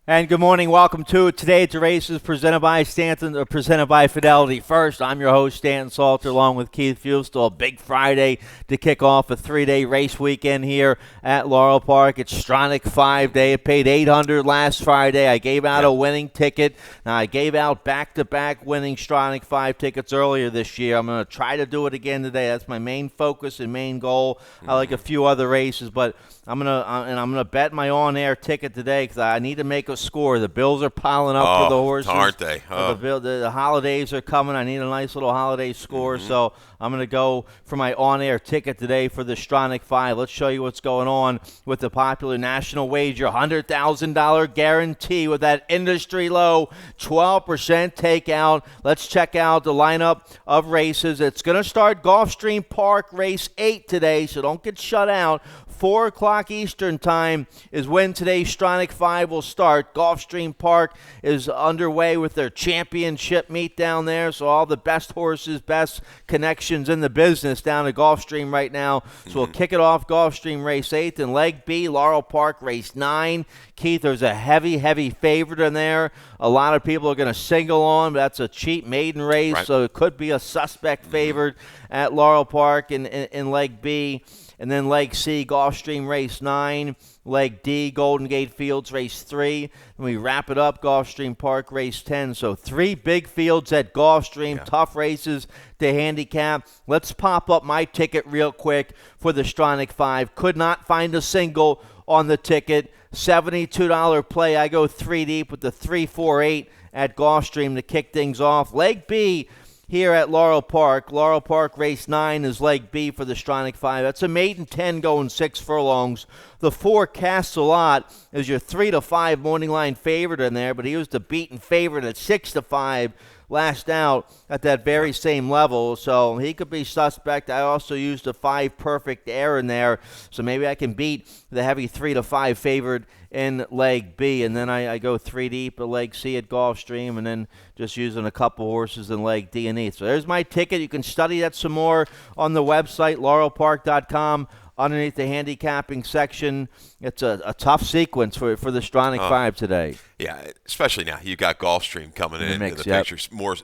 And good morning. Welcome to Today's Races presented by Stanton, presented by Fidelity. First, I'm your host, Stanton Salter, along with Keith Fustel. A big Friday to kick off a 3-day race weekend here at Laurel Park. It's Stronach 5-day. It paid $800 last Friday. I gave out a winning ticket. Now, I gave out back-to-back winning Stronach 5 tickets earlier this year. I'm going to try to do it again today. That's my main focus and main goal. I like a few other races, but I'm gonna bet my on-air ticket today because I need to make a score. The bills are piling up for the horses, aren't they? The holidays are coming. I need a nice little holiday score, so I'm gonna go for my on-air ticket today for the Stronach 5. Let's show you what's going on with the popular national wager, $100,000 guarantee with that industry low 12% takeout. Let's check out the lineup of races. It's gonna start Gulfstream Park race 8 today, so don't get shut out. 4 o'clock Eastern time is when today's Stronach 5 will start. Gulfstream Park is underway with their championship meet down there, so all the best horses, best connections in the business down at Gulfstream right now. So we'll kick it off Gulfstream race 8 and leg B, Laurel Park race 9. Keith, there's a heavy favorite in there. A lot of people are going to single on, but that's a cheap maiden race, so it could be a suspect favorite at Laurel Park in leg B. And then leg C, Gulfstream race 9. Leg D, Golden Gate Fields race 3. And we wrap it up, Gulfstream Park race 10. So 3 big fields at Gulfstream, tough races to handicap. Let's pop up my ticket real quick for the Stronach 5. Could not find a single on the ticket. $72 play. I go 3 deep with the 3-4-8 at Gulfstream to kick things off. Leg B here at Laurel Park. Laurel Park race 9 is leg B for the Stronach 5. That's a maiden 10 going 6 furlongs. The 4 Casts a Lot is your 3-5 morning line favorite in there, but he was the beaten favorite at 6-5 last out at that very same level, so he could be suspect. I also used a 5 Perfect Air in there, so maybe I can beat the heavy 3-5 favorite in leg B, and then I go 3 deep at leg C at Gulfstream, and then just using a couple horses in leg D and E. So there's my ticket. You can study that some more on the website, laurelpark.com. Underneath the handicapping section, it's a tough sequence for the Stronach 5 today. Yeah, especially now you got Gulfstream coming in the picture. More,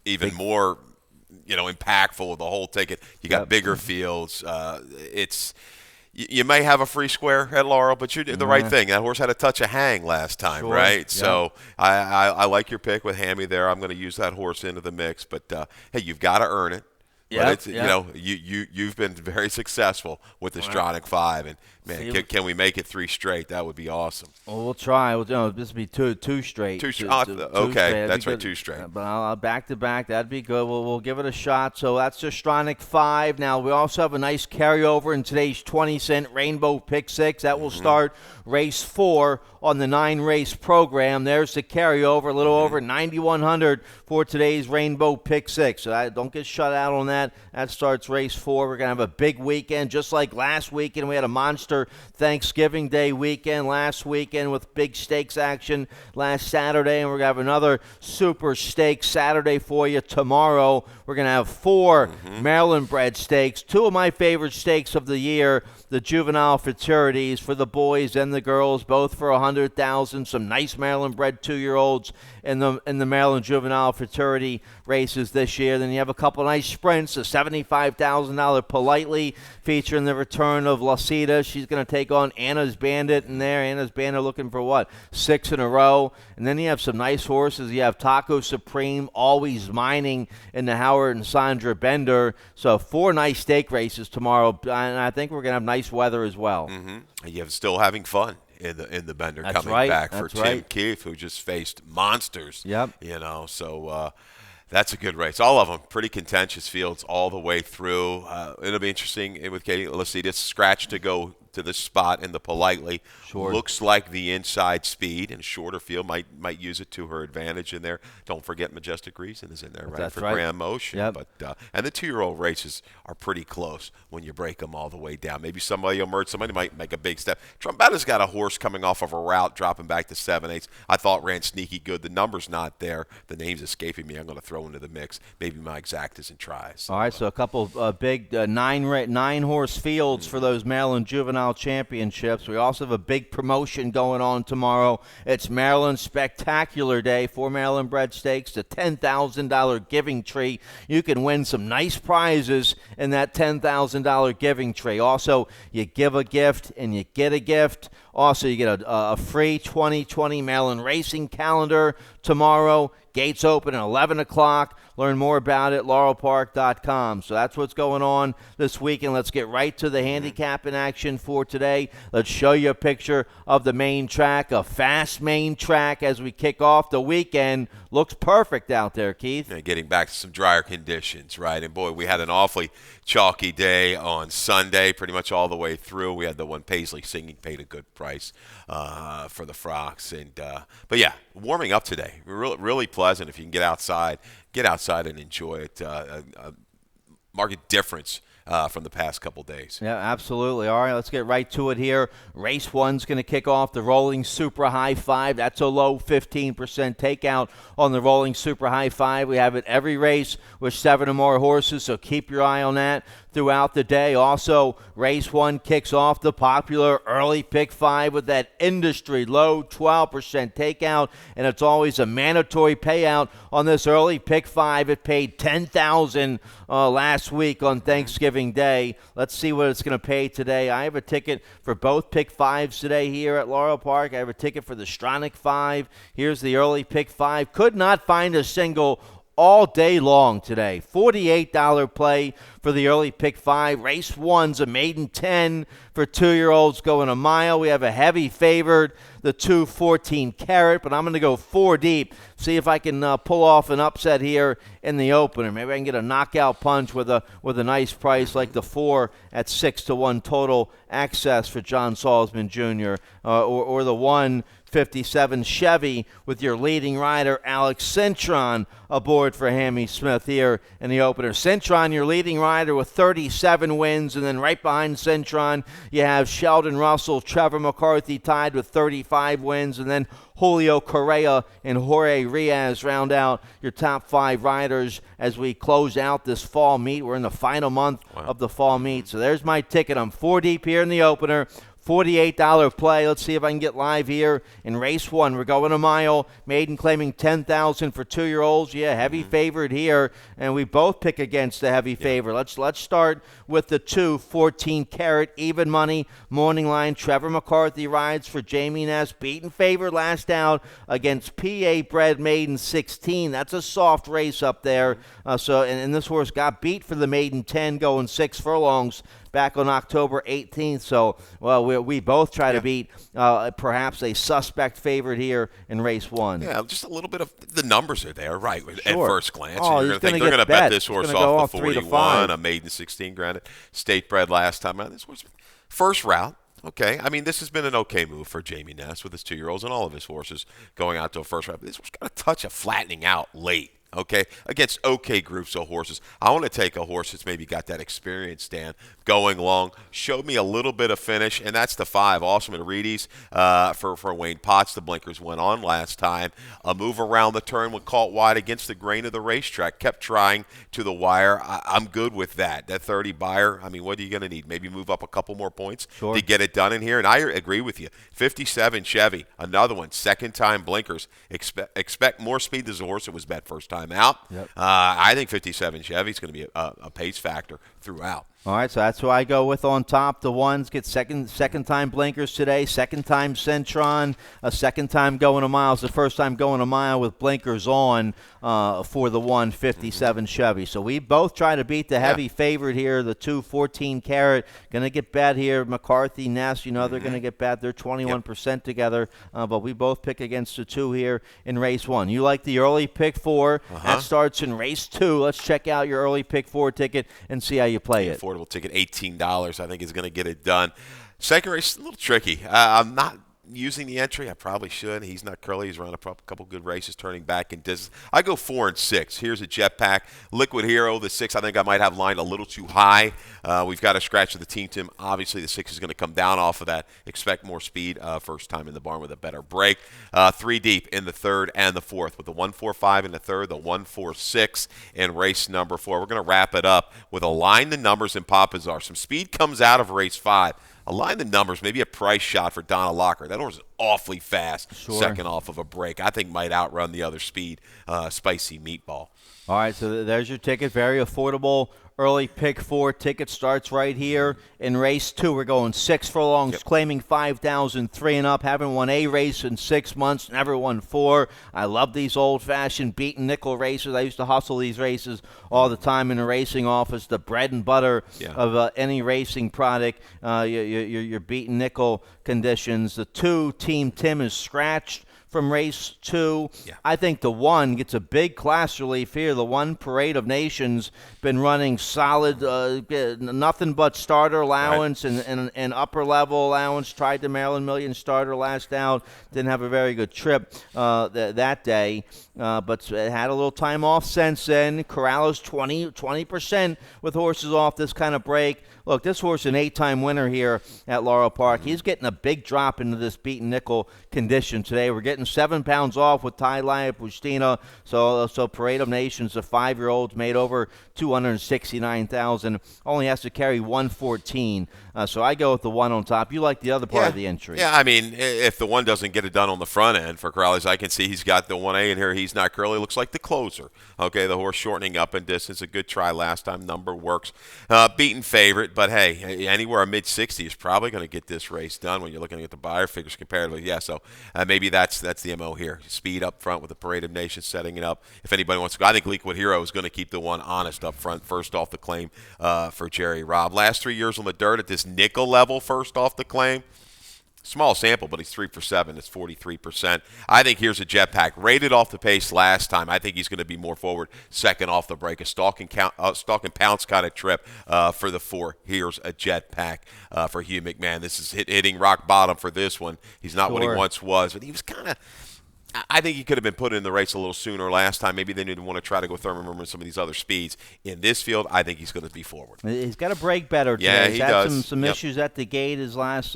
even more, impactful with the whole ticket. You got bigger fields. You may have a free square at Laurel, but you did the right thing. That horse had a touch of hang last time, right? Yep. So I like your pick with Hammy there. I'm going to use that horse into the mix, but hey, you've got to earn it. Yeah, you've been very successful with the Stronach 5, and man, can we make it 3 straight? That would be awesome. Well, we'll try. This would be two straight. Okay, that's right, 2 straight. But back to back, that'd be good. We'll give it a shot. So that's the Stronach 5. Now we also have a nice carryover in today's 20-cent Rainbow Pick 6. That will start race 4 on the 9-race program. There's the carryover, a little over 9,100 for today's Rainbow Pick 6. So don't get shut out on that. That starts race 4. We're going to have a big weekend, just like last weekend. We had a monster Thanksgiving Day weekend last weekend with big stakes action last Saturday, and we're going to have another super stakes Saturday for you tomorrow. We're going to have 4 Maryland bred stakes, 2 of my favorite stakes of the year, the juvenile futurities for the boys and the girls, both for $100,000. Some nice Maryland bred 2-year-olds in the Maryland juvenile futurity races this year. Then you have a couple nice sprints, a $75,000 Politely featuring the return of Lacita. She's going to take on Anna's Bandit in there. Anna's Bandit looking for 6 in a row. And then you have some nice horses. You have Taco Supreme, Always Mining in the Howard and Sandra Bender. So 4 nice stake races tomorrow, and I think we're going to have nice weather as well. You're still having fun in the Bender coming back for Tim Keefe, who just faced monsters. Yep. So that's a good race. All of them pretty contentious fields all the way through. It'll be interesting with Katie Lacita's scratch to go to this spot in the Politely. Sure. Looks like the inside speed, and shorter field might use it to her advantage in there. Don't forget Majestic Reason is in there, right? That's for right. Grand Motion. Yep. But and the 2-year-old races are pretty close when you break them all the way down. Maybe somebody will emerge. Somebody might make a big step. Trombetta's got a horse coming off of a route, dropping back to 7/8. I thought ran sneaky good. The number's not there. The name's escaping me. I'm going to throw into the mix. Maybe my exactas and tries. All right, so a couple big nine-horse fields for those Maryland Juvenile Championships. We also have a big promotion going on tomorrow. It's Maryland Spectacular Day for Maryland Bred Stakes, the $10,000 giving tree. You can win some nice prizes in that $10,000 giving tree. Also, you give a gift and you get a gift. Also, you get a free 2020 Maryland Racing calendar tomorrow. Gates open at 11 o'clock. Learn more about it at laurelpark.com. So that's what's going on this weekend. Let's get right to the handicap in action for today. Let's show you a picture of the main track, a fast main track as we kick off the weekend. Looks perfect out there, Keith. Yeah, getting back to some drier conditions, right? And, boy, we had an awfully chalky day on Sunday, pretty much all the way through. We had the one Paisley Singing paid a good price for the Frocks. But, yeah, warming up today. Really pleasant if you can get outside and enjoy it. Market difference from the past couple days. Yeah, absolutely. All right, let's get right to it here. Race 1's going to kick off the Rolling Super High 5. That's a low 15% takeout on the Rolling Super High 5. We have it every race with 7 or more horses, so keep your eye on that throughout the day. Also, race 1 kicks off the popular early pick 5 with that industry low 12% takeout, and it's always a mandatory payout on this early pick 5. It paid $10,000 last week on Thanksgiving Day. Let's see what it's going to pay today. I have a ticket for both pick 5s today here at Laurel Park. I have a ticket for the Stronach 5. Here's the early pick 5. Could not find a single all day long today. $48 play for the early pick 5. Race 1's a maiden 10 for 2-year-olds going a mile. We have a heavy favored, the 214 Carat, but I'm going to go 4 deep. See if I can pull off an upset here in the opener. Maybe I can get a knockout punch with a nice price like the 4 at 6-1 total access for John Salzman Jr. Or the 157 Chevy with your leading rider Alex Cintron aboard for Hammy Smith here in the opener. Cintron, your leading rider with 37 wins, and then right behind Cintron you have Sheldon Russell, Trevor McCarthy tied with 35 wins, and then Julio Correa and Jorge Riaz round out your top 5 riders as we close out this fall meet. We're in the final month of the fall meet. So there's my ticket. I'm 4 deep here in the opener. $48 play. Let's see if I can get live here in race 1. We're going a mile. Maiden claiming $10,000 for 2-year-olds. Yeah, heavy favorite here, and we both pick against the heavy favorite. Let's start with the 214 Carat even money morning line. Trevor McCarthy rides for Jamie Ness, beaten favorite last out against PA bred maiden 16. That's a soft race up there. And this horse got beat for the maiden 10, going 6 furlongs back on October 18th. So, well, we both try to beat perhaps a suspect favorite here in race 1. Yeah, just a little bit of the numbers are there, right, at Sure. first glance. Oh, You're going to think they're going to bet this horse off the 41, a maiden 16, granted, state bred last time out. This horse, first route. Okay, I mean, this has been an okay move for Jamie Ness with his 2-year-olds and all of his horses going out to a first round. This horse got a touch of flattening out late. Okay, against okay groups of horses. I want to take a horse that's maybe got that experience, Dan, going long. Showed me a little bit of finish, and that's the 5. Awesome at Reedy's for Wayne Potts. The blinkers went on last time. A move around the turn when caught wide against the grain of the racetrack. Kept trying to the wire. I'm good with that. That 30 buyer, I mean, what are you going to need? Maybe move up a couple more points to get it done in here? And I agree with you. 57 Chevy, another one, second-time blinkers. Expect more speed. This is a horse that was bet first time out. Yep. I think 57 Chevy's going to be a pace factor throughout. All right, so that's who I go with on top. The ones get second-time blinkers today, second-time Cintron, a second time going a mile. It's the first time going a mile with blinkers on for the 157 Chevy. So we both try to beat the heavy favorite here, the 214 Carat. Going to get bet here. McCarthy, Ness, they're going to get bet. They're 21% together, but we both pick against the 2 here in race 1. You like the early pick 4. That starts in race 2. Let's check out your early pick 4 ticket and see how you play it. 4 affordable ticket, $18. I think is going to get it done. Second race, a little tricky. I'm not using the entry. I probably should. He's not curly. He's run a couple good races, turning back in distance. I go 4 and 6. Here's a Jetpack. Liquid Hero, the 6, I think I might have lined a little too high. We've got a scratch of the team, Tim. Obviously, the 6 is going to come down off of that. Expect more speed. First time in the barn with a better break. 3 deep in the third and the fourth with the 1-4-5 in the third, the 1-4-6 in race number 4. We're going to wrap it up with Align the Numbers and Papazar. Some speed comes out of race 5. Align the Numbers, maybe a price shot for Donna Locker. That horse is awfully fast, second off of a break. I think might outrun the other speed, Spicy Meatball. All right, so there's your ticket. Very affordable. Early pick 4 ticket starts right here in race 2. We're going 6 furlongs, claiming 5,003 and up. Haven't won a race in 6 months, never won 4. I love these old-fashioned beaten nickel races. I used to hustle these races all the time in the racing office. The bread and butter of any racing product, your beaten nickel conditions. The 2, Team Tim, is scratched from race 2. I think the 1 gets a big class relief here. The 1, Parade of Nations, been running solid, nothing but starter allowance and upper level allowance. Tried the Maryland Million starter last out. Didn't have a very good trip that day, but had a little time off since then. Corrales 20% with horses off this kind of break. Look, this horse an 8-time winner here at Laurel Park. He's getting a big drop into this beaten nickel condition today. We're getting 7 pounds off with Ty Laya Pustina. So Parade of Nations, the 5-year-old, made over $269,000. Only has to carry 114. So I go with the 1 on top. You like the other part of the entry? Yeah, I mean, if the 1 doesn't get it done on the front end for Corrales, I can see he's got the 1A in here. He's not curly. Looks like the closer. Okay, the horse shortening up in distance. A good try last time. Number works. Beaten favorite. But, hey, anywhere mid-60 is probably going to get this race done when you're looking at the buyer figures comparatively. Yeah, so maybe that's the MO here. Speed up front with the Parade of Nations setting it up. If anybody wants to go, I think Liquid Hero is going to keep the 1 honest up front, first off the claim for Jerry Robb. Last 3 years on the dirt at this nickel level, first off the claim. Small sample, but he's 3 for 7. It's 43%. I think here's a Jetpack. Rated off the pace last time. I think he's going to be more forward, second off the break. A stalk and pounce kind of trip for the 4. Here's a Jetpack for Hugh McMahon. This is hitting rock bottom for this one. He's not what he once was, but he was kind of – I think he could have been put in the race a little sooner last time. Maybe they didn't want to try to go Thurman Rumor and some of these other speeds. In this field, I think he's going to be forward. He's got to break better today. Yeah, he does. Had some issues at the gate his last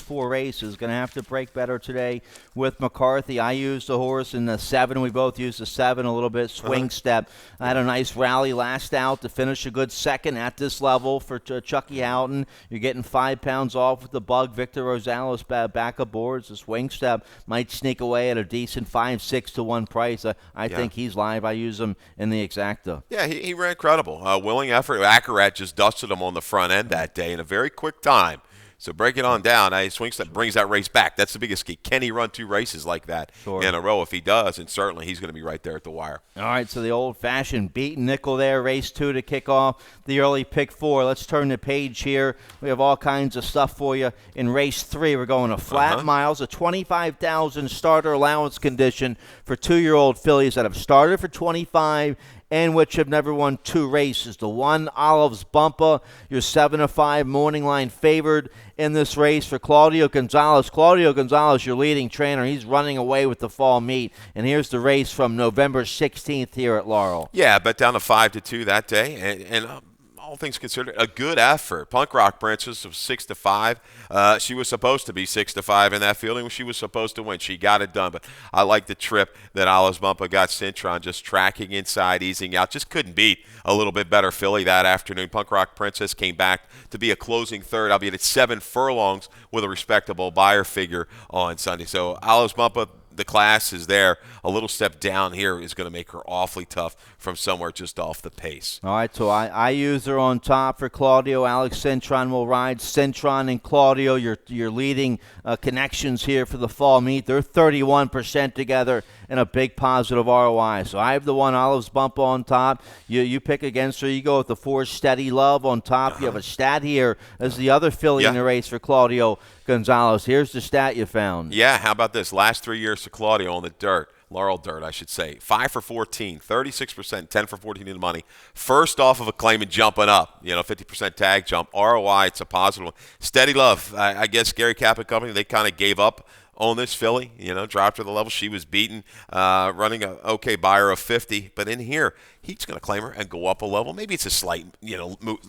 4 races. Going to have to break better today with McCarthy. I used the horse in the 7. We both used the 7 a little bit. Swing step. I had a nice rally last out to finish a good second at this level for Chucky Houghton. You're getting 5 pounds off with the bug. Victor Rosales back aboard. The swing step might sneak away at a decent 5-6 to 1 price. I think he's live. I use him in the exacta. Yeah, he ran credible. Willing effort. Accurat just dusted him on the front end that day in a very quick time. So break it on down. Swing step brings that race back. That's the biggest key. Can he run 2 races like that in a row? If he does, and certainly he's going to be right there at the wire. All right, so the old-fashioned beaten nickel there, race 2 to kick off the early pick 4. Let's turn the page here. We have all kinds of stuff for you. In race 3, we're going to flat miles, a 25,000 starter allowance condition for 2-year-old fillies that have started for 25 and which have never won 2 races. The 1, Olive's Bumper, your 7-5 morning line favored in this race for Claudio Gonzalez. Claudio Gonzalez, your leading trainer. He's running away with the fall meet. And here's the race from November 16th here at Laurel. Yeah, bet down to 5-2 that day. And all things considered, a good effort. Punk Rock Princess was 6-5. She was supposed to be 6-5 in that fielding. She was supposed to win. She got it done. But I like the trip that Alice Bumpa got Cintron, just tracking inside, easing out. Just couldn't beat a little bit better filly that afternoon. Punk Rock Princess came back to be a closing third, albeit at 7 furlongs with a respectable buyer figure on Sunday. So Alice Bumpa, the class is there. A little step down here is going to make her awfully tough from somewhere just off the pace. All right, so I use her on top for Claudio. Alex Cintron will ride. Cintron and Claudio, your leading connections here for the fall meet. They're 31% together and a big positive ROI. So I have the 1, Olive's Bump on top. You pick against her. You go with the 4, Steady Love on top. You have a stat here as the other filly in the race for Claudio Gonzalez. Here's the stat you found. Yeah, how about this? Last 3 years to Claudio on the dirt. Laurel Dirt, I should say. 5 for 14, 36%, 10 for 14 in the money. First off of a claim and jumping up, 50% tag jump. ROI, it's a positive one. Steady Love, I guess Gary Cap and company, they kind of gave up on this filly, dropped her the level. She was beaten, running an okay buyer of 50. But in here, he's going to claim her and go up a level. Maybe it's a slight,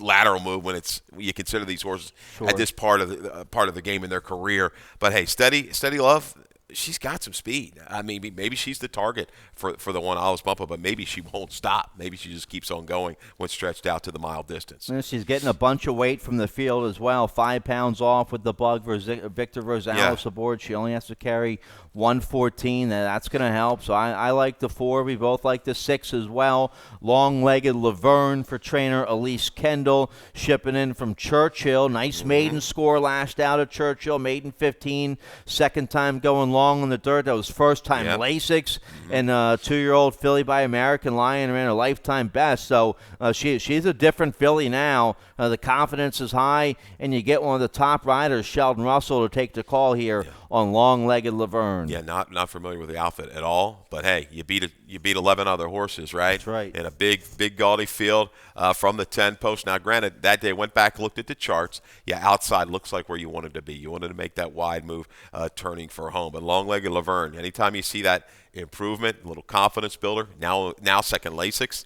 lateral move when you consider these horses at this part of the game in their career. But hey, Steady Love, she's got some speed. I mean, maybe she's the target for the one Alice Bumpa, but maybe she won't stop. Maybe she just keeps on going when stretched out to the mile distance. And she's getting a bunch of weight from the field as well. 5 pounds off with the bug. Victor Rosales aboard. She only has to carry 114. That's going to help. So I like the 4. We both like the 6 as well. Long-legged Laverne for trainer Elise Kendall. Shipping in from Churchill. Nice maiden score last out at Churchill. Maiden 15. Second time going long on the dirt. That was first time Lasix. And 2-year-old filly by American Lion ran a lifetime best. So she's a different filly now. The confidence is high, and you get one of the top riders, Sheldon Russell, to take the call here on long-legged Laverne. Yeah, not familiar with the outfit at all, but hey, you beat 11 other horses, right? That's right. In a big gaudy field from the 10 post. Now, granted, that day went back, looked at the charts. Yeah, outside looks like where you wanted to be. You wanted to make that wide move, turning for home. But long-legged Laverne, anytime you see that improvement, a little confidence builder. Now second Lasix.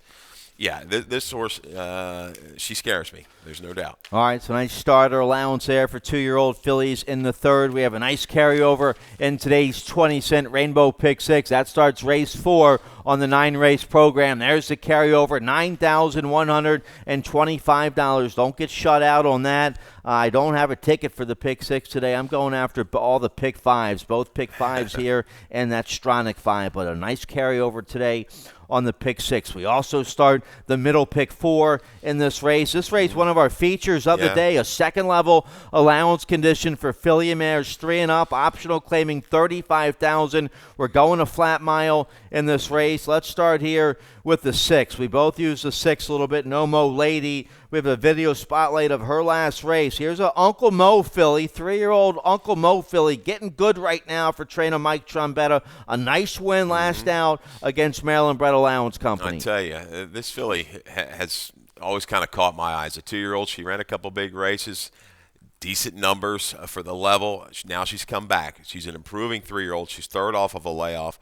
Yeah, this horse, she scares me. There's no doubt. All right, so nice starter allowance there for 2-year-old fillies in the 3rd. We have a nice carryover in today's 20-cent Rainbow Pick 6. That starts race 4 on the 9-race program. There's the carryover, $9,125. Don't get shut out on that. I don't have a ticket for the Pick 6 today. I'm going after all the Pick 5s, both Pick 5s here and that Stronach 5. But a nice carryover today on the Pick 6. We also start the middle Pick 4 in this race. This race, one of our features of the day, a second-level allowance condition for filly mares 3 and up, optional claiming $35,000. We're going a flat mile in this race. Let's start here with the 6. We both use the 6 a little bit. No Mo Lady. We have a video spotlight of her last race. Here's a Uncle Mo filly, 3-year-old Uncle Mo filly, getting good right now for trainer Mike Trombetta. A nice win last out against Maryland Bred Allowance Company. I tell you, this filly has always kind of caught my eyes. A 2-year-old, she ran a couple big races, decent numbers for the level. Now she's come back. She's an improving 3-year-old. She's 3rd off of a layoff.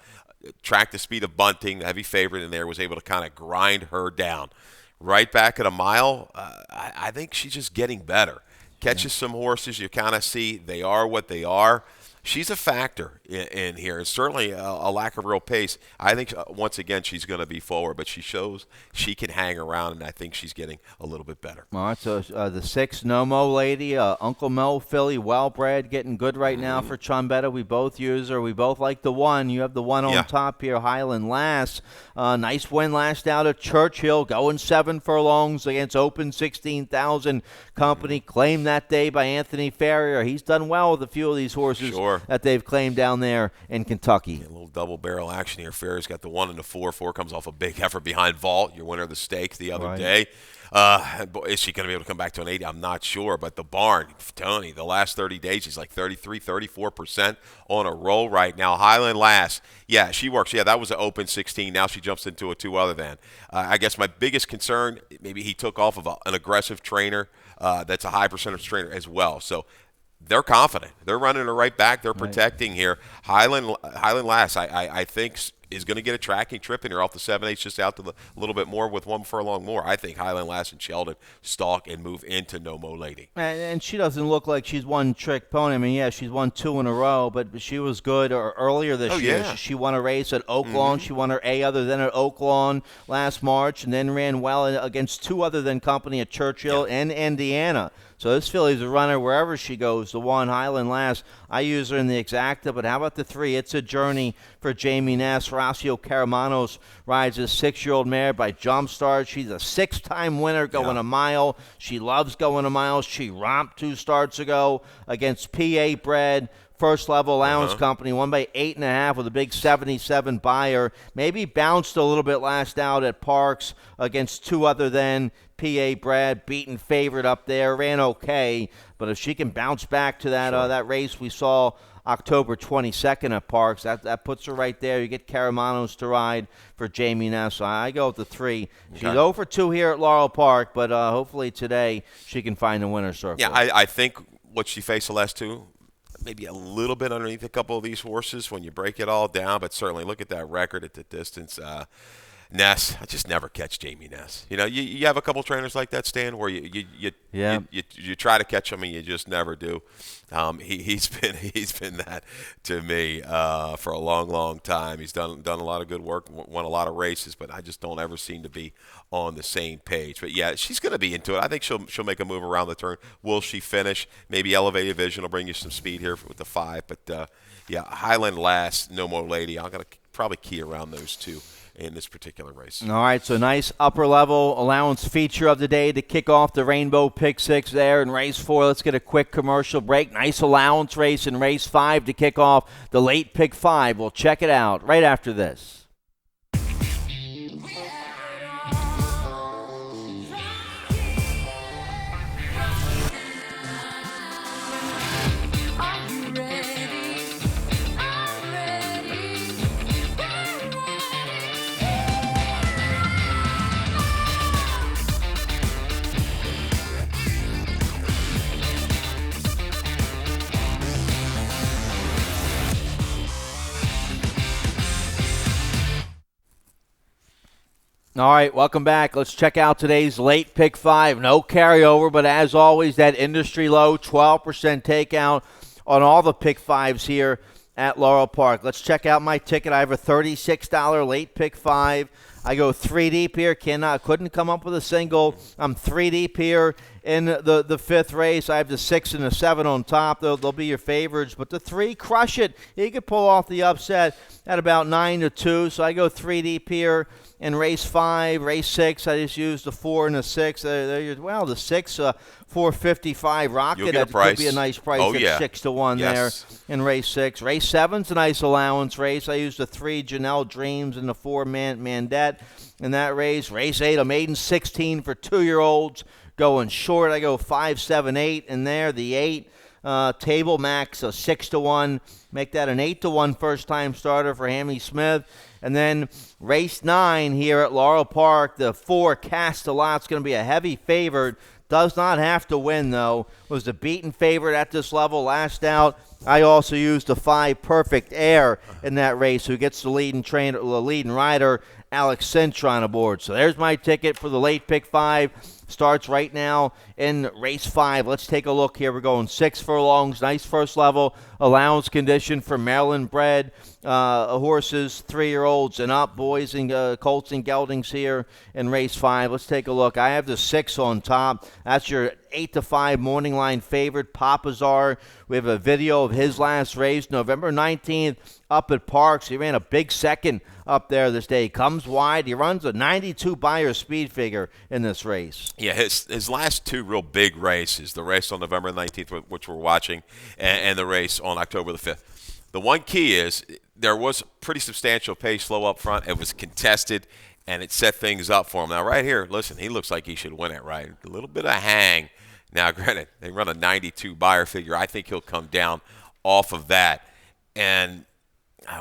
Tracked the speed of Bunting, the heavy favorite in there, was able to kind of grind her down. Right back at a mile, I think she's just getting better. Catches some horses, you kind of see they are what they are. She's a factor in here. It's certainly a lack of real pace. I think, once again, she's going to be forward, but she shows she can hang around, and I think she's getting a little bit better. All right, so the 6, No Mo Lady, Uncle Mo filly, well-bred, getting good right now for Trombetta. We both use her. We both like the 1. You have the 1 on top here, Highland Lass. Nice win last out at Churchill, going 7 furlongs against Open 16,000 Company. Claimed that day by Anthony Farrier. He's done well with a few of these horses that they've claimed down there in Kentucky. A little double barrel action here. Farrier's got the 1 and the 4. 4 comes off a big effort behind Vault, your winner of the stakes the other day. Is she going to be able to come back to an 80? I'm not sure. But the barn, Tony, the last 30 days, she's like 33, 34% on a roll right now. Highland Lass, yeah, she works. Yeah, that was an Open 16. Now she jumps into a 2 other than. I guess my biggest concern, maybe he took off of an aggressive trainer that's a high percentage trainer as well. So they're confident. They're running her right back. They're protecting here. Highland Lass, I think, is going to get a tracking trip in here off the 7/8, just out to a little bit more with 1 furlong more. I think Highland Lass and Sheldon stalk and move into No Mo Lady. And she doesn't look like she's one trick pony. I mean, yeah, she's won 2 in a row, but she was good earlier this year. Yeah. She won a race at Oaklawn. She won her A other than at Oaklawn last March, and then ran well against 2 other than Company at Churchill and Indiana. So this filly's a runner wherever she goes. The 1, Highland Lass, I use her in the exacta, but how about the 3? It's a journey for Jamie Ness. Horacio Caramanos rides a 6-year-old mare by Jumpstart. She's a 6-time winner going a mile. She loves going a mile. She romped 2 starts ago against PA bred. First level allowance company, won by 8.5 with a big 77 buyer. Maybe bounced a little bit last out at Parks against 2 other than PA Brad, beaten favorite up there, ran okay. But if she can bounce back to that that race we saw October 22nd at Parks. That puts her right there. You get Caramanos to ride for Jamie Ness. So I go with the 3. She's 0 for 2 here at Laurel Park, but hopefully today she can find the winner's circle. Yeah, I think what she faced the last 2, maybe a little bit underneath a couple of these horses when you break it all down, but certainly look at that record at the distance. Ness, I just never catch Jamie Ness. You have a couple trainers like that, Stan, where you try to catch him and you just never do. He's been that to me for a long, long time. He's done a lot of good work, won a lot of races, but I just don't ever seem to be on the same page. But yeah, she's going to be into it. I think she'll make a move around the turn. Will she finish? Maybe Elevated Vision will bring you some speed here with the 5. But yeah, Highland last, No More Lady. I'm going to probably key around those 2 in this particular race. All right, so nice upper level allowance feature of the day to kick off the Rainbow Pick 6 there in race 4. Let's get a quick commercial break. Nice allowance race in race 5 to kick off the late pick 5. We'll check it out right after this. All right, welcome back. Let's check out today's late pick 5. No carryover, but as always, that industry low 12% takeout on all the pick 5s here at Laurel Park. Let's check out my ticket. I have a $36 late pick 5. I go 3 deep here. Couldn't come up with a single. I'm 3 deep here in the 5th race. I have the 6 and the 7 on top. They'll be your favorites. But the 3, crush it. You can pull off the upset at about 9-2. So I go 3 deep here. In race 5, race 6, I just used the 4 and the 6. The 6, 455 Rocket. That could be a nice price at 6-1 there in race 6. Race 7's a nice allowance race. I used the 3 Janelle Dreams and the 4 Mandette in that race. Race 8, a maiden 16 for 2-year-olds. Going short, I go 5, 7, 8 in there. The 8. Table Max, a 6-1. Make that an 8-1 first-time starter for Hammy Smith. And then race 9 here at Laurel Park, the 4 Cast a Lot's going to be a heavy favorite. Does not have to win, though. Was the beaten favorite at this level last out. I also used the 5 Perfect Air in that race, who gets the leading rider, Alex Cintron, aboard. So there's my ticket for the late pick 5. Starts right now in race 5. Let's take a look here. We're going 6 furlongs. Nice first level allowance condition for Maryland bred horses, 3-year-olds and up, boys and colts and geldings here in race 5. Let's take a look. I have the 6 on top. That's your 8-5 morning line favorite, Papazar. We have a video of his last race, November 19th, up at Parks. He ran a big second up there this day. Comes wide. He runs a 92 buyer speed figure in this race. Yeah, his last 2 real big races, the race on November 19th, which we're watching, and the race on October the 5th. The one key is there was pretty substantial pace flow up front. It was contested, and it set things up for him. Now, right here, listen, he looks like he should win it, right? A little bit of hang. Now, granted, they run a 92 buyer figure. I think he'll come down off of that. And I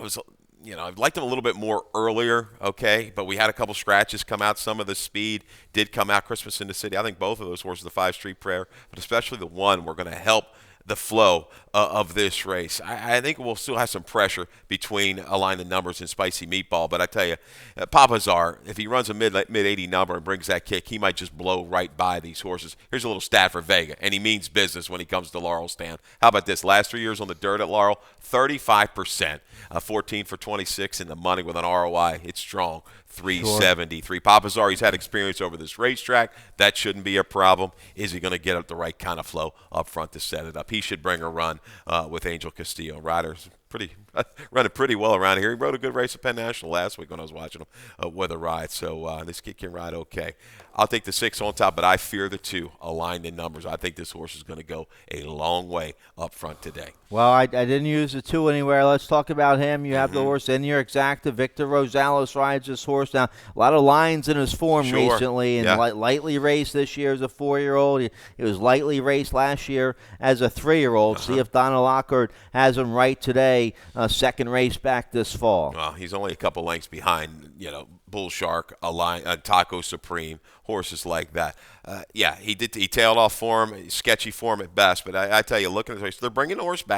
liked him a little bit more earlier, okay, but we had a couple scratches come out. Some of the speed did come out. Christmas in the City, I think both of those horses, the 5 Street Prayer, but especially the 1, were going to help the flow of this race. I think we'll still have some pressure between Align the Numbers and Spicy Meatball, but I tell you, Papazar, if he runs a mid-80 number and brings that kick, he might just blow right by these horses. Here's a little stat for Vega, and he means business when he comes to Laurel, Stan. How about this? Last 3 years on the dirt at Laurel, 35%, 14 for 26 in the money with an ROI. It's strong. 373. Sure. Papazar, he's had experience over this racetrack. That shouldn't be a problem. Is he going to get up the right kind of flow up front to set it up? He should bring a run with Angel Castillo. Riders, pretty running pretty well around here. He rode a good race at Penn National last week when I was watching him with a ride. So this kid can ride okay. I'll take the 6 on top, but I fear the 2 aligned in numbers. I think this horse is going to go a long way up front today. Well, I didn't use the 2 anywhere. Let's talk about him. You have the horse in your exacta. Victor Rosales rides this horse now. A lot of lines in his form recently, and lightly raced this year as a 4-year-old. He was lightly raced last year as a 3-year-old. See if Donna Lockhart has him right today. Second race back this fall. Well, he's only a couple lengths behind, Bull Shark, Taco Supreme, horses like that. He tailed off form, sketchy form at best. But I tell you, looking at the race, they're bringing the horse back.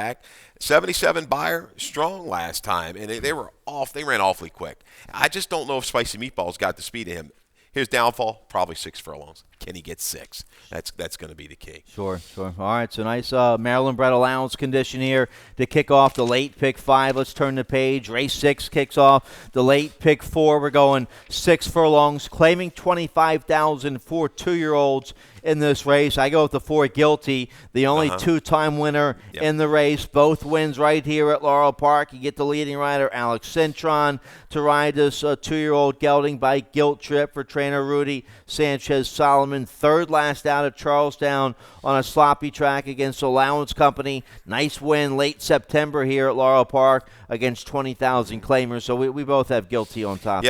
77 buyer, strong last time, and they were off. They ran awfully quick. I just don't know if Spicy Meatballs got the speed of him. His downfall, probably 6 furlongs. Can he get 6? That's going to be the key. Sure. All right, so nice Maryland bred allowance condition here to kick off the late pick 5. Let's turn the page. Race 6 kicks off the late pick 4. We're going 6 furlongs, claiming $25,000 for 2-year-olds in this race. I go with the 4 Guilty, the only 2-time winner in the race. Both wins right here at Laurel Park. You get the leading rider, Alex Cintron, to ride this 2-year-old gelding by Guilt Trip for trainer Rudy Sanchez-Solomon. Third last out at Charlestown on a sloppy track against Allowance Company. Nice win late September here at Laurel Park against 20,000 claimers. So we both have Guilty on top.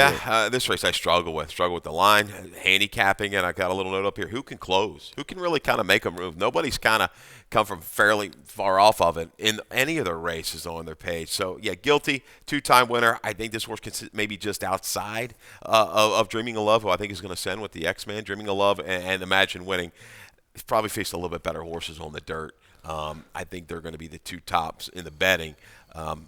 This race I struggle with the line, handicapping it. I got a little note up here. Who can close? Who can really kind of make a move? Nobody's kind of come from fairly far off of it in any of their races on their page. So, Guilty, 2-time winner. I think this horse can sit maybe just outside of Dreaming of Love, who I think is going to send with the X-Man. Dreaming of Love and Imagine Winning. He's probably faced a little bit better horses on the dirt. I think they're going to be the 2 tops in the betting.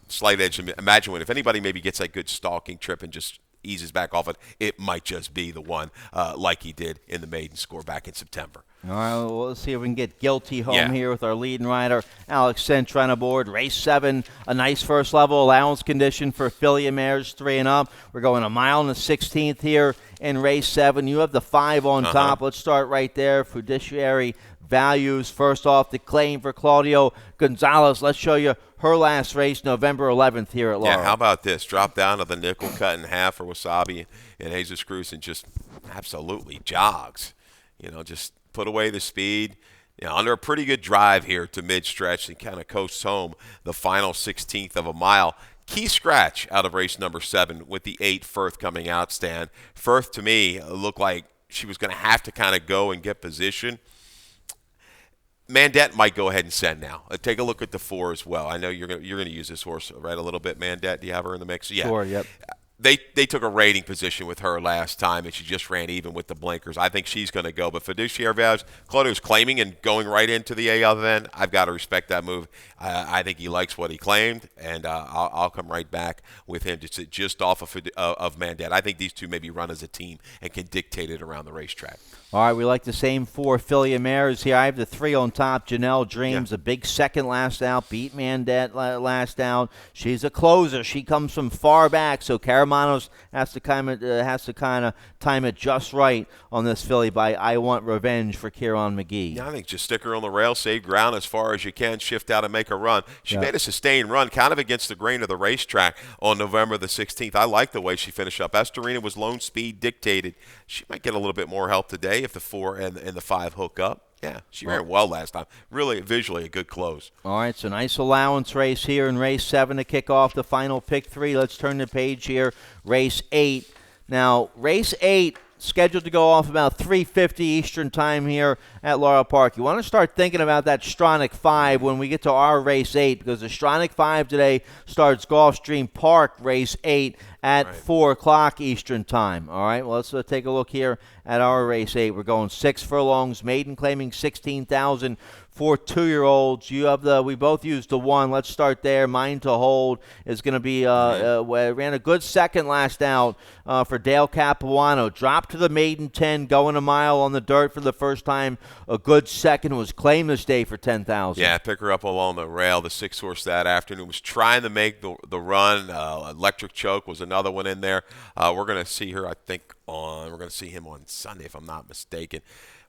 Slight edge. Imagine Winning. If anybody maybe gets that good stalking trip and just eases back off it might just be the one like he did in the maiden score back in September. All right, well, let's see if we can get Guilty home here with our leading rider, Alex Cintron, aboard. Race 7, a nice first level allowance condition for filly mares 3 and up. We're going 1 mile and a 16th here in race 7. You have the 5 on top. Let's start right there. Fiduciary Values. First off, the claim for Claudio Gonzalez. Let's show you her last race, November 11th here at Laurel. Yeah, how about this? Drop down to the nickel, cut in half for Wasabi and Jesus Cruz, and just absolutely jogs. Just put away the speed. Under a pretty good drive here to mid-stretch and kind of coasts home the final 16th of a mile. Key scratch out of race number 7 with the 8 Firth coming out stand. Firth, to me, looked like she was going to have to kind of go and get position. Mandette might go ahead and send now. Take a look at the 4 as well. I know you're going to use this horse right a little bit. Mandette, do you have her in the mix? Yeah. Sure, yep. They took a rating position with her last time, and she just ran even with the blinkers. I think she's going to go. But Fiduciary Values, Claudio's claiming and going right into the A other end. I've got to respect that move. I think he likes what he claimed, and I'll come right back with him just off of Mandette. I think these two maybe run as a team and can dictate it around the racetrack. All right, we like the same 4 filly mares here. I have the 3 on top. Janelle Dreams, a big second last out. Beat Mandette last out. She's a closer. She comes from far back, so Caramanos has to kind of time it just right on this filly by I Want Revenge for Kieran McGee. Yeah, I think just stick her on the rail, save ground as far as you can, shift out and make a run. She made a sustained run, kind of against the grain of the racetrack on November the 16th. I like the way she finished up. Estorina was lone speed dictated. She might get a little bit more help today if the 4 and the 5 hook up. Yeah, she ran well last time. Really, visually, a good close. All right, so nice allowance race here in race 7 to kick off the final pick 3. Let's turn the page here. Race 8. Now, race 8 scheduled to go off about 3:50 Eastern time here at Laurel Park. You want to start thinking about that Stronach 5 when we get to our race 8, because the Stronach 5 today starts Gulfstream Park race 8 at 4 o'clock Eastern time. All right, well, let's take a look here at our race 8. We're going 6 furlongs, maiden claiming 16,000 for 2-year-olds. We both used the 1. Let's start there. Mine to Hold is going to be ran a good second last out for Dale Capuano. Dropped to the maiden 10, going a mile on the dirt for the first time. A good second, was claimed this day for 10,000. Yeah, pick her up along the rail. The 6 horse that afternoon was trying to make the run. Electric Choke was another one in there. We're going to see her, I think, we're going to see him on Sunday, if I'm not mistaken.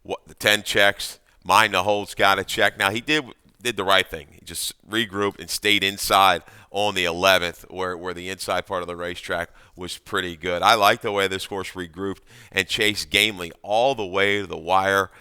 The 10 checks. Mine to Hold's got a check. Now, he did the right thing. He just regrouped and stayed inside on the 11th, where the inside part of the racetrack was pretty good. I like the way this horse regrouped and chased gamely all the way to the wire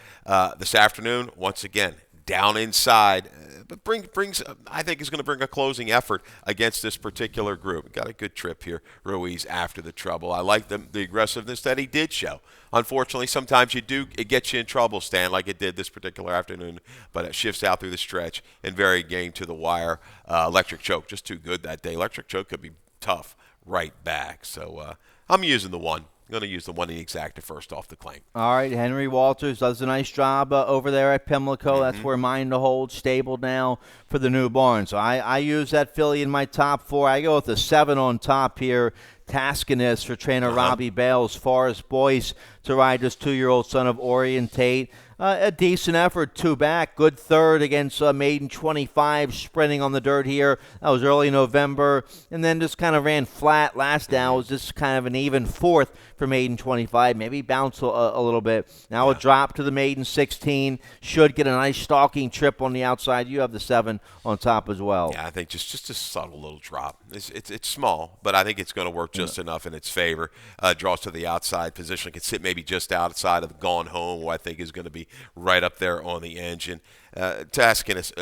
this afternoon. Once again, down inside, but brings I think is going to bring a closing effort against this particular group. Got a good trip here, Ruiz, after the trouble. I like the aggressiveness that he did show. Unfortunately, sometimes it gets you in trouble, Stan, like it did this particular afternoon, but it shifts out through the stretch and very game to the wire. Electric Choke, just too good that day. Electric Choke could be tough right back. So I'm using the one. I'm going to use the one in exacta first off the claim. All right, Henry Walters does a nice job over there at Pimlico. That's where Mine to Hold stable now for the new barn. So I use that filly in my top 4. I go with the 7 on top here. Taskiness for trainer Robbie Bales. Forest Boyce to ride this 2-year-old son of Orientate. A decent effort, 2 back. Good third against Maiden 25, sprinting on the dirt here. That was early November. And then just kind of ran flat last down. It was just kind of an even 4th for Maiden 25. Maybe bounced a little bit. Now a drop to the Maiden 16. Should get a nice stalking trip on the outside. You have the 7 on top as well. Yeah, I think just a subtle little drop. It's small, but I think it's going to work just enough in its favor. Draws to the outside position. Can sit maybe just outside of the Gone Home, who I think is going to be right up there on the engine. Taskiness,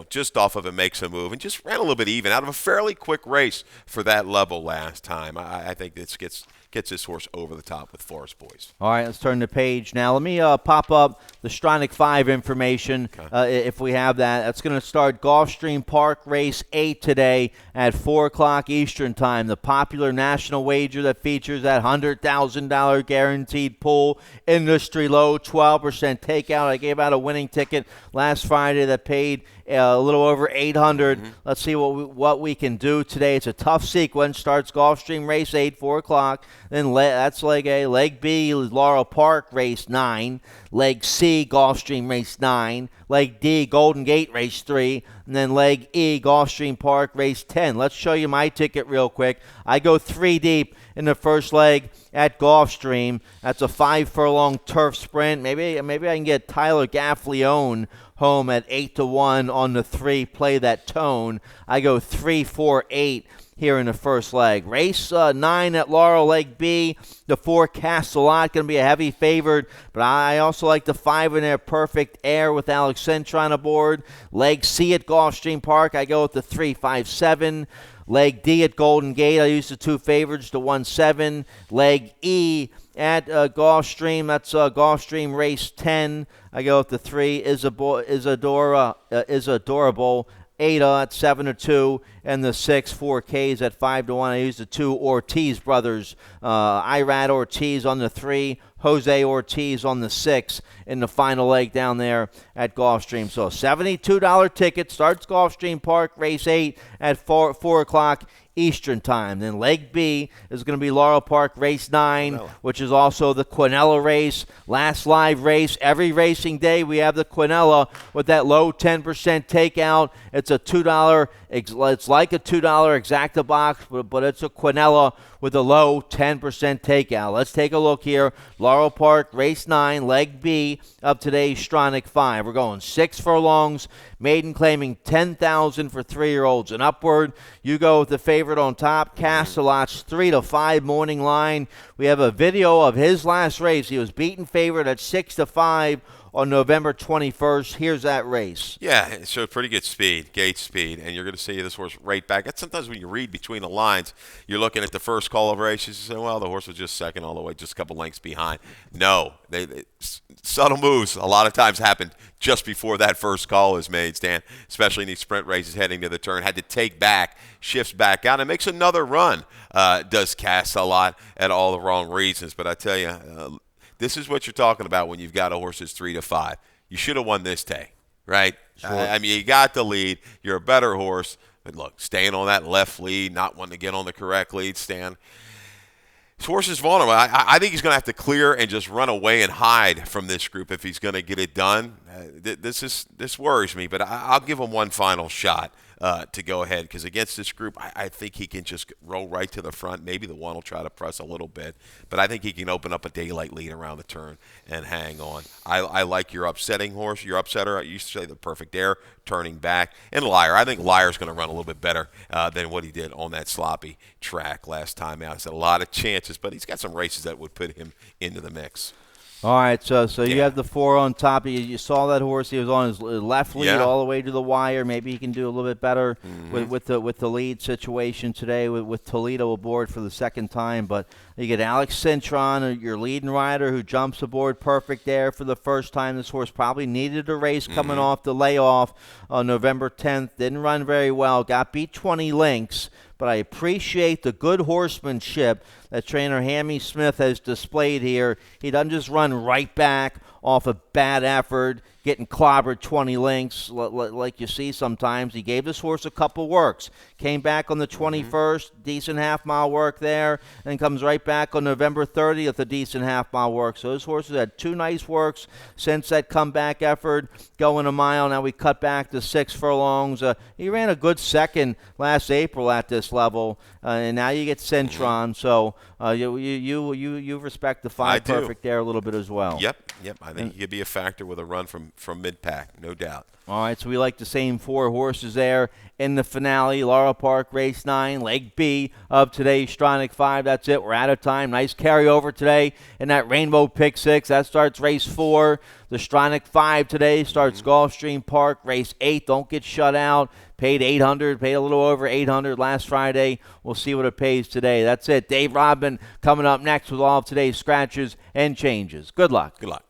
just off of it makes a move and just ran a little bit even out of a fairly quick race for that level last time. I think this gets this horse over the top with Forest Boyce. All right, let's turn the page now. Let me pop up the Stronach 5 information if we have that. That's going to start Gulfstream Park Race 8 today at 4 o'clock Eastern Time. The popular national wager that features that $100,000 guaranteed pool, industry low, 12% takeout. I gave out a winning ticket last Friday that paid a little over $800. Let's see what we can do today. It's a tough sequence. Starts Gulfstream Race 8, 4 o'clock. Then that's leg A. Leg B, Laurel Park Race 9. Leg C, Gulfstream Race 9. Leg D, Golden Gate Race 3. And then Leg E, Gulfstream Park Race 10. Let's show you my ticket real quick. I go 3 deep in the first leg at Gulfstream. That's a 5-furlong turf sprint. Maybe I can get Tyler Gaffleone home at 8-1 on the 3. Play that tone. I go 3, 4, 8 here in the first leg. Race 9 at Laurel, Leg B. The 4, Castellot, going to be a heavy favorite, but I also like the 5 in there, Perfect Air with Alex Cintron aboard. Leg C at Gulfstream Park, I go with the 3, 5, 7. Leg D at Golden Gate, I use the 2 favorites, the 1, 7. Leg E at Gulfstream, that's Gulfstream Race 10. I go with the 3, Adorable. Ada at 7-2, and the 6 4Ks at 5-1. I used the 2 Ortiz brothers, Irad Ortiz on the 3, Jose Ortiz on the 6 in the final leg down there at Gulfstream. So $72 ticket, starts Gulfstream Park Race 8 at 4 o'clock Eastern Time. Then Leg B is going to be Laurel Park Race 9, which is also the Quinella race. Last live race. Every racing day we have the Quinella with that low 10% takeout. It's a $2. It's like a $2 exacta box, but it's a Quinella with a low 10% takeout. Let's take a look here. Laurel Park Race 9, Leg B of today's Stronach 5. We're going 6 furlongs. Maiden claiming $10,000 for 3-year-olds and upward. You go with the favorite on top, Castellot's 3-5 morning line. We have a video of his last race. He was beaten favorite at 6-5 on November 21st. Here's that race. Yeah, it showed pretty good speed, gate speed, and you're going to see this horse right back. That's sometimes when you read between the lines, you're looking at the first call of races, you say, well, the horse was just second all the way, just a couple lengths behind. No, subtle moves a lot of times happen just before that first call is made, Stan, especially in these sprint races heading to the turn. Had to take back, shifts back out, and makes another run. Does cast a lot at all the wrong reasons, but I tell you, this is what you're talking about when you've got a horse that's 3-5. You should have won this day, right? Sure. I mean, you got the lead. You're a better horse. But look, staying on that left lead, not wanting to get on the correct lead, Stan. This horse is vulnerable. I think he's going to have to clear and just run away and hide from this group if he's going to get it done. This worries me, but I'll give him one final shot to go ahead, because against this group, I think he can just roll right to the front. Maybe the one will try to press a little bit, but I think he can open up a daylight lead around the turn and hang on. I like your upsetting horse, your upsetter. I used to say the Perfect Air, turning back. And Liar. I think Liar's going to run a little bit better than what he did on that sloppy track last time out. He's had a lot of chances, but he's got some races that would put him into the mix. All right, so you have the 4 on top. You saw that horse. He was on his left lead all the way to the wire. Maybe he can do a little bit better with the lead situation today with Toledo aboard for the second time. But you get Alex Cintron, your leading rider, who jumps aboard Perfect Air for the first time. This horse probably needed a race coming off the layoff on November 10th. Didn't run very well. Got beat 20 lengths. But I appreciate the good horsemanship that trainer Hammy Smith has displayed here. He doesn't just run right back off a bad effort, getting clobbered 20 lengths like you see sometimes. He gave this horse a couple works. Came back on the 21st, decent half-mile work there, and comes right back on November 30th, a decent half-mile work. So this horse has had 2 nice works since that comeback effort, going a mile. Now we cut back to 6 furlongs. He ran a good second last April at this level, and now you get Cintron. So you respect the 5 Perfect Air a little bit as well. Yep. I think he could be a factor with a run from mid-pack, no doubt. All right, so we like the same 4 horses there in the finale. Laurel Park, race 9, leg B of today's Stronach 5. That's it. We're out of time. Nice carryover today in that Rainbow Pick 6. That starts race 4. The Stronach 5 today starts Gulfstream Park, race 8. Don't get shut out. Paid $800, paid a little over $800 last Friday. We'll see what it pays today. That's it. Dave Rodman coming up next with all of today's scratches and changes. Good luck. Good luck.